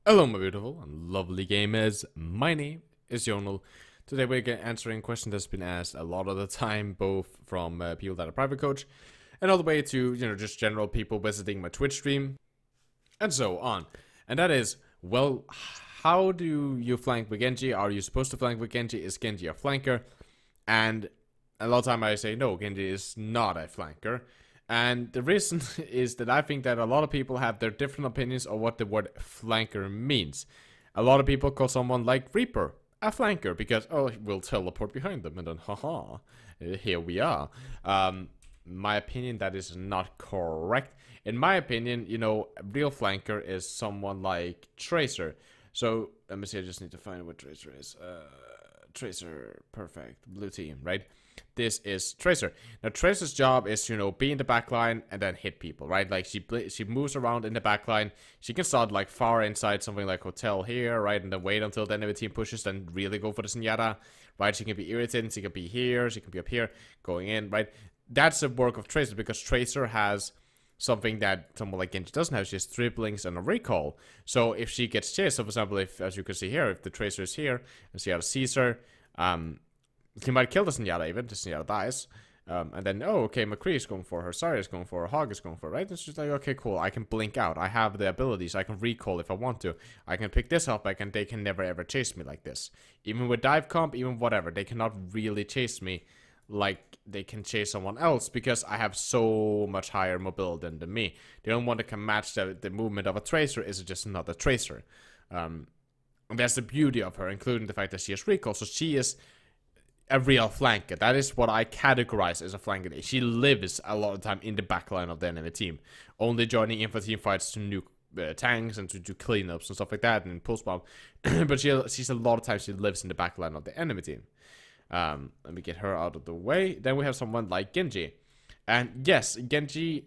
Hello my beautiful and lovely gamers, my name is Jonal. Today we're answering a question that's been asked a lot of the time, both from people that are private coach and all the way to, just general people visiting my Twitch stream and so on. And that is, well, how do you flank with Genji? Are you supposed to flank with Genji? Is Genji a flanker? And a lot of time I say no, Genji is not a flanker. And the reason is that I think that a lot of people have their different opinions of what the word flanker means. A lot of people call someone like Reaper a flanker because, oh, we'll teleport behind them and then, haha, here we are. My opinion, that is not correct. In my opinion, a real flanker is someone like Tracer. So, let me see, I just need to find what Tracer is. Tracer, perfect, blue team, right? This is Tracer. Now, Tracer's job is, be in the backline and then hit people, right? Like, she moves around in the backline. She can start, like, far inside something like Hotel here, right? And then wait until the enemy team pushes, then really go for the Zenyatta, right? She can be irritating. She can be here. She can be up here, going in, right? That's the work of Tracer because Tracer has something that someone like Genji doesn't have. She has dribblings and a recall. So if she gets chased, so for example, if, as you can see here, if the Tracer is here, and Zenyatta sees her, he might kill the Zenyatta even, the Zenyatta dies. And then, oh, okay, McCree is going for her, Zarya is going for her, Hog is going for her, right? It's just like, okay, cool, I can blink out. I have the abilities, I can recall if I want to. I can pick this up, they can never ever chase me like this. Even with dive comp, even whatever, they cannot really chase me like they can chase someone else because I have so much higher mobility than me. The only one that can match the movement of a Tracer is just another Tracer. And that's the beauty of her, including the fact that she has recall. So she is a real flanker. That is what I categorize as a flanker. She lives a lot of time in the backline of the enemy team, only joining in for team fights to nuke tanks and to do cleanups and stuff like that and pulse bomb. But she's a lot of times she lives in the backline of the enemy team. Let me get her out of the way. Then we have someone like Genji, and yes, Genji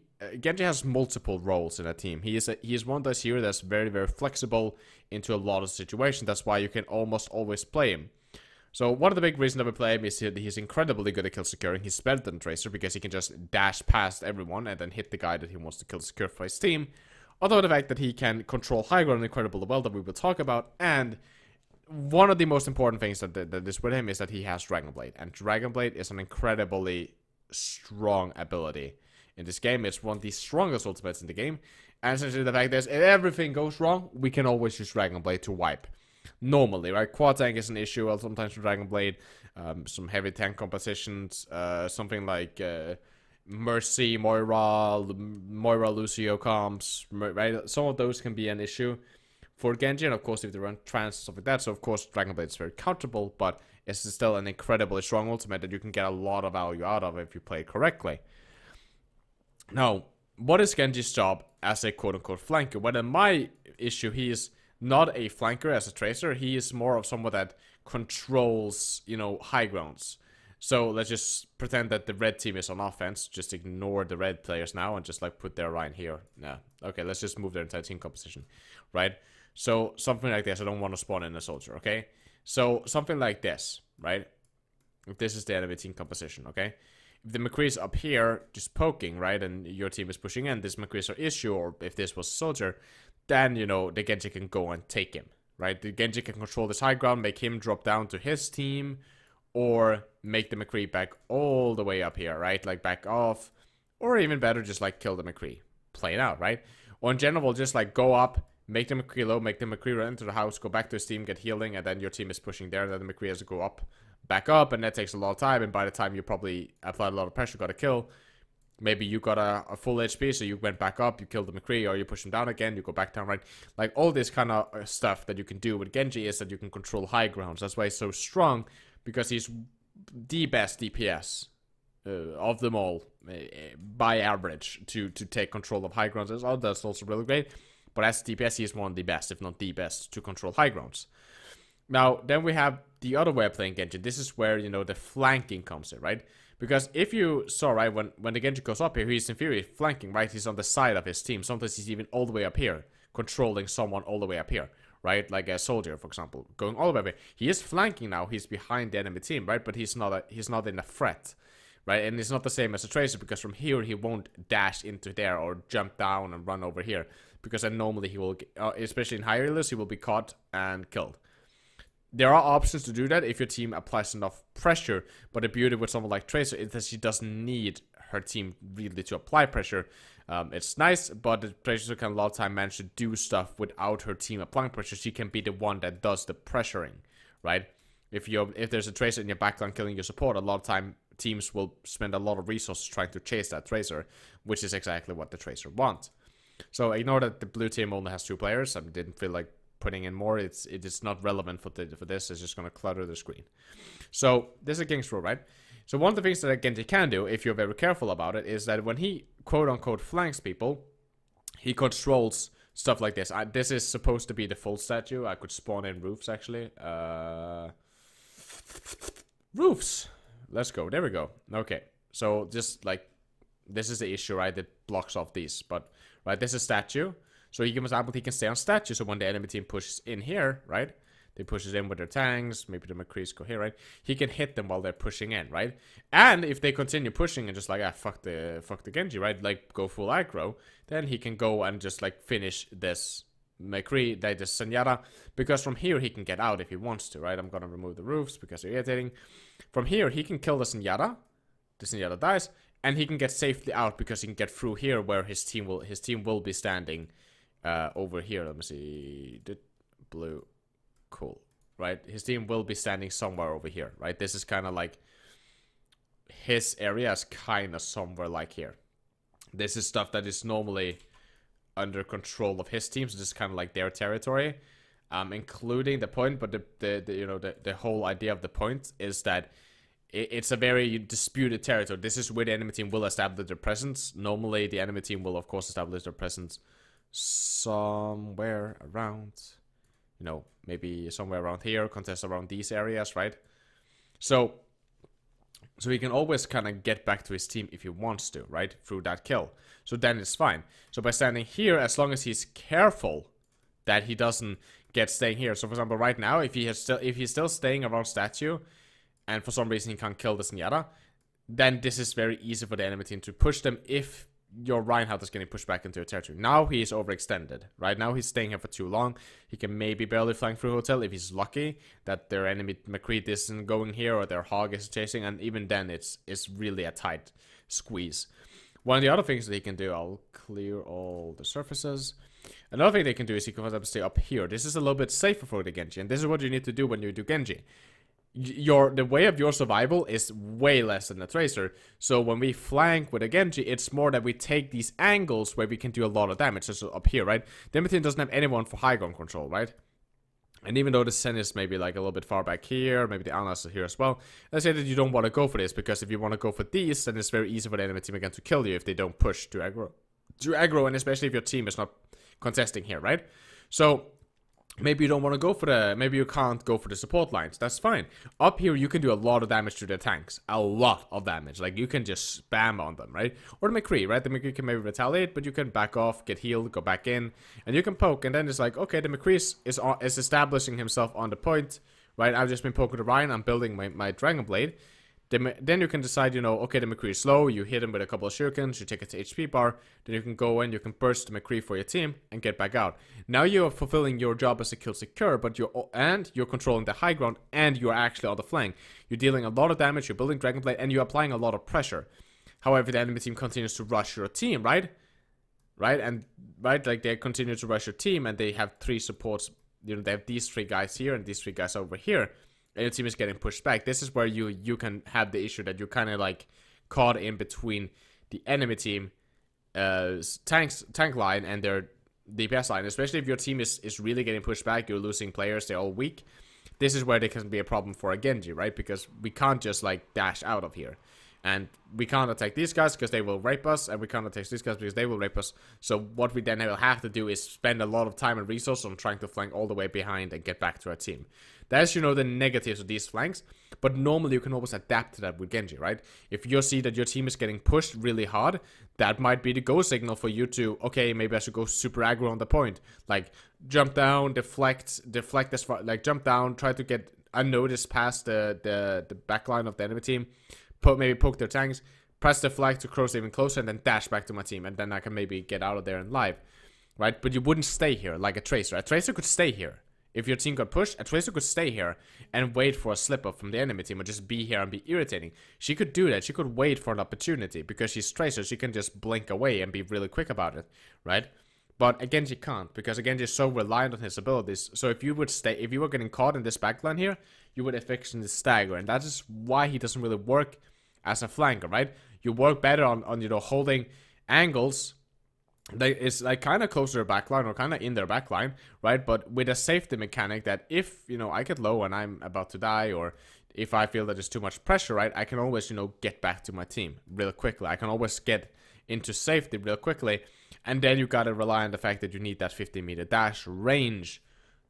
has multiple roles in a team. He is one that's here that's very, very flexible into a lot of situations. That's why you can almost always play him. So one of the big reasons that we play him is that he's incredibly good at kill securing. He's better than Tracer because he can just dash past everyone and then hit the guy that he wants to kill secure for his team. Although the fact that he can control high ground incredibly well that we will talk about. And one of the most important things that is with him is that he has Dragon Blade. And Dragon Blade is an incredibly strong ability in this game. It's one of the strongest ultimates in the game. And essentially the fact is, if everything goes wrong, we can always use Dragon Blade to wipe. Normally, right? Quad tank is an issue, well, sometimes with Dragon Blade. Some heavy tank compositions, something like Mercy, Moira, Lucio comps, right? Some of those can be an issue for Genji, and of course if they run trance and stuff like that. So of course Dragon Blade is very comfortable, but it's still an incredibly strong ultimate that you can get a lot of value out of if you play it correctly. Now, what is Genji's job as a quote-unquote flanker? Well, in my issue, he is not a flanker as a Tracer. He is more of someone that controls, high grounds. So let's just pretend that the red team is on offense. Just ignore the red players now and just like put their line here. Nah. Okay, let's just move their entire team composition, right? So something like this. I don't want to spawn in a soldier, okay? So something like this, right? If this is the enemy team composition, okay? If the McCree is up here just poking, right, and your team is pushing in, this McCree is our issue, or if this was a soldier, then, the Genji can go and take him, right? The Genji can control this high ground, make him drop down to his team, or make the McCree back all the way up here, right? Like back off, or even better, just like kill the McCree. Plain out, right? Or in general, we'll just like go up, make the McCree low, make the McCree run into the house, go back to his team, get healing, and then your team is pushing there, and then the McCree has to go up, back up, and that takes a lot of time, and by the time you probably applied a lot of pressure, got a kill, maybe you got a full HP, so you went back up, you killed the McCree, or you push him down again, you go back down, right? Like, all this kind of stuff that you can do with Genji is that you can control high grounds. That's why he's so strong, because he's the best DPS of them all, by average, to take control of high grounds. That's also really great, but as DPS, he is one of the best, if not the best, to control high grounds. Now, then we have the other way of playing Genji. This is where, the flanking comes in, right? Because if you saw, right, when the Genji goes up here, he's in theory flanking, right? He's on the side of his team. Sometimes he's even all the way up here, controlling someone all the way up here, right? Like a soldier, for example, going all the way up here. He is flanking now. He's behind the enemy team, right? But he's not in a threat. right? And it's not the same as a Tracer, because from here he won't dash into there or jump down and run over here, because then normally he will, especially in higher healers, he will be caught and killed. There are options to do that if your team applies enough pressure, but the beauty with someone like Tracer is that she doesn't need her team really to apply pressure. It's nice, but the Tracer can a lot of time manage to do stuff without her team applying pressure. She can be the one that does the pressuring, right? If there's a Tracer in your backline killing your support, a lot of time teams will spend a lot of resources trying to chase that Tracer, which is exactly what the Tracer wants. So ignore that the blue team only has 2 players. I didn't feel like putting in more. It is not relevant for this. It's just going to clutter the screen. So this is a King's Row, right? So one of the things that a Genji can do, if you're very careful about it, is that when he quote-unquote flanks people, he controls stuff like this. This is supposed to be the full statue. I could spawn in roofs, actually. Roofs! Let's go. There we go. Okay. So just like, this is the issue, right? That blocks off these. But, right, this is statue. So he can stay on statue. So when the enemy team pushes in here, right? They pushes in with their tanks. Maybe the McCrees go here, right? He can hit them while they're pushing in, right? And if they continue pushing and just like, fuck the Genji, right? Like, go full aggro. Then he can go and just like finish this McCree, this Zenyatta. Because from here he can get out if he wants to, right? I'm gonna remove the roofs because they're irritating. From here he can kill the Zenyatta. The Zenyatta dies. And he can get safely out because he can get through here where his team will be standing over here. Let me see. The blue. Cool. Right? His team will be standing somewhere over here. Right? This is kind of like, his area is kind of somewhere like here. This is stuff that is normally under control of his team. So this is kind of like their territory. Including the point. But the whole idea of the point is that it's a very disputed territory. This is where the enemy team will establish their presence. Normally, the enemy team will, of course, establish their presence somewhere around, maybe somewhere around here, contest around these areas, right? So he can always kind of get back to his team if he wants to, right? Through that kill. So then it's fine. So by standing here, as long as he's careful that he doesn't get staying here. So for example, right now, if he's still staying around statue, and for some reason he can't kill the Zenyatta, then this is very easy for the enemy team to push them if your Reinhardt is getting pushed back into a territory. Now he is overextended. Right now he's staying here for too long. He can maybe barely flank through hotel if he's lucky that their enemy McCree isn't going here or their hog is chasing, and even then it's really a tight squeeze. One of the other things that he can do, I'll clear all the surfaces. Another thing they can do is he can stay up here. This is a little bit safer for the Genji, and this is what you need to do when you do Genji. The way of your survival is way less than the Tracer. So when we flank with a Genji, it's more that we take these angles where we can do a lot of damage. So up here, right? The enemy team doesn't have anyone for high ground control, right? And even though the Zen is maybe like a little bit far back here, maybe the Ana is here as well, let's say that you don't want to go for this, because if you want to go for these, then it's very easy for the enemy team again to kill you if they don't push to aggro, and especially if your team is not contesting here, right? So maybe you don't want to go for maybe you can't go for the support lines. That's fine. Up here, you can do a lot of damage to their tanks. A lot of damage. Like, you can just spam on them, right? Or the McCree, right? The McCree can maybe retaliate, but you can back off, get healed, go back in, and you can poke. And then it's like, okay, the McCree is establishing himself on the point, right? I've just been poking the Ryan. I'm building my Dragon Blade. Then you can decide, okay, the McCree is slow, you hit him with a couple of shurikens, you take it to HP bar, then you can go in, you can burst the McCree for your team, and get back out. Now you're fulfilling your job as a kill secure, but you're controlling the high ground, and you're actually on the flank. You're dealing a lot of damage, you're building Dragon Blade, and you're applying a lot of pressure. However, the enemy team continues to rush your team, right? Like, they continue to rush your team, and they have 3 supports, they have these 3 guys here, and these 3 guys over here. And your team is getting pushed back. This is where you can have the issue that you're kind of like caught in between the enemy team tank line and their DPS line. Especially if your team is really getting pushed back, you're losing players, they're all weak. This is where there can be a problem for a Genji, right? Because we can't just like dash out of here. And we can't attack these guys because they will rape us, and we can't attack these guys because they will rape us. So what we then will have to do is spend a lot of time and resources on trying to flank all the way behind and get back to our team. That's, the negatives of these flanks, but normally you can always adapt to that with Genji, right? If you see that your team is getting pushed really hard, that might be the go signal for you to, okay, maybe I should go super aggro on the point. Like, jump down, deflect as far, like, jump down, try to get unnoticed past the backline of the enemy team. maybe poke their tanks, press the flag to cross even closer, and then dash back to my team, and then I can maybe get out of there and live, right? But you wouldn't stay here like a Tracer. A Tracer could stay here. If your team got pushed, a Tracer could stay here and wait for a slip-up from the enemy team or just be here and be irritating. She could do that. She could wait for an opportunity because she's Tracer. She can just blink away and be really quick about it, right? But again, she can't because again, she's so reliant on his abilities. So if you would stay, if you were getting caught in this backline here, you would affectionately stagger, and that is why he doesn't really work as a flanker, right? You work better on you know, holding angles that is like kind of closer to their backline or kind of in their backline, right? But with a safety mechanic that if, you know, I get low and I'm about to die, or if I feel that there's too much pressure, right, I can always, you know, get back to my team real quickly. I can always get into safety real quickly, and then you gotta rely on the fact that you need that 50-meter dash range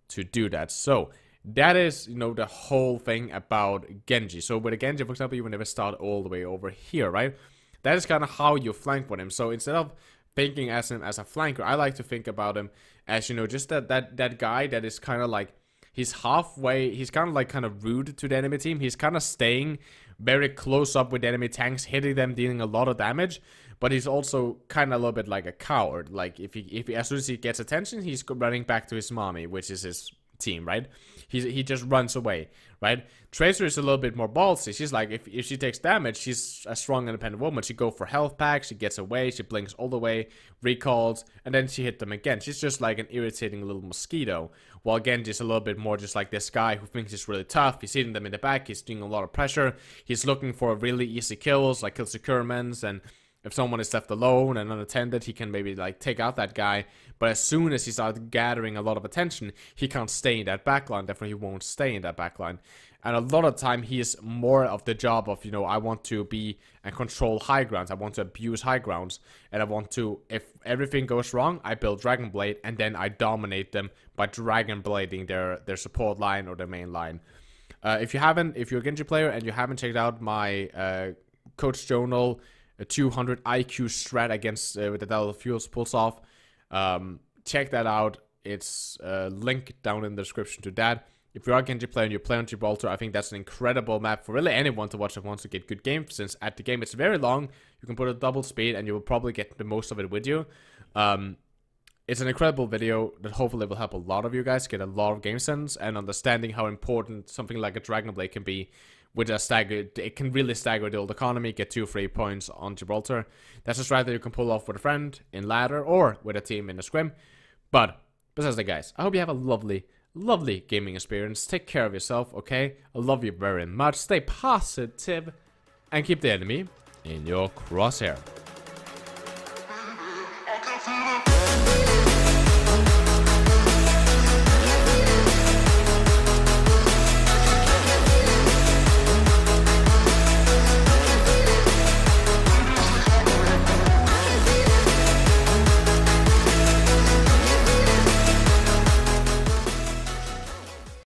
to do that. So that is, you know, the whole thing about Genji. So with a Genji, for example, you would never start all the way over here, right? That is kind of how you flank with him. So instead of thinking as him as a flanker, I like to think about him as, you know, just that guy that is kind of like, he's halfway, he's kind of like kind of rude to the enemy team. He's kind of staying very close up with the enemy tanks, hitting them, dealing a lot of damage, but he's also kind of a little bit like a coward. Like if he as soon as he gets attention, he's running back to his mommy, which is his team, right? He just runs away, right? Tracer is a little bit more ballsy. She's like, if she takes damage, she's a strong independent woman. She go for health pack, she gets away, she blinks all the way, recalls, and then she hit them again. She's just like an irritating little mosquito. While Genji's a little bit more just like this guy who thinks he's really tough. He's hitting them in the back, he's doing a lot of pressure, he's looking for really easy kills, like kill securements, and if someone is left alone and unattended, he can maybe like take out that guy. But as soon as he starts gathering a lot of attention, he can't stay in that backline. Therefore, he won't stay in that backline. And a lot of time, he is more of the job of, you know, I want to be and control high grounds. I want to abuse high grounds. And I want to, if everything goes wrong, I build Dragon Blade. And then I dominate them by Dragon Blading their support line or their main line. If you're a Genji player and you haven't checked out my Coach Jonal a 200 IQ strat against with the Delta Fuels pulls off, check that out. It's link down in the description to that. If you're a Genji player and you play on Gibraltar, I think that's an incredible map for really anyone to watch that wants to get good game, since at the game it's very long. You can put a double speed and you will probably get the most of it with you. It's an incredible video that hopefully will help a lot of you guys get a lot of game sense and understanding how important something like a Dragon Blade can be. With a stagger, it can really stagger the old economy, get 2 free points on Gibraltar. That's a strat that you can pull off with a friend in ladder or with a team in a scrim. But besides that, guys, I hope you have a lovely, lovely gaming experience. Take care of yourself, okay? I love you very much. Stay positive and keep the enemy in your crosshair.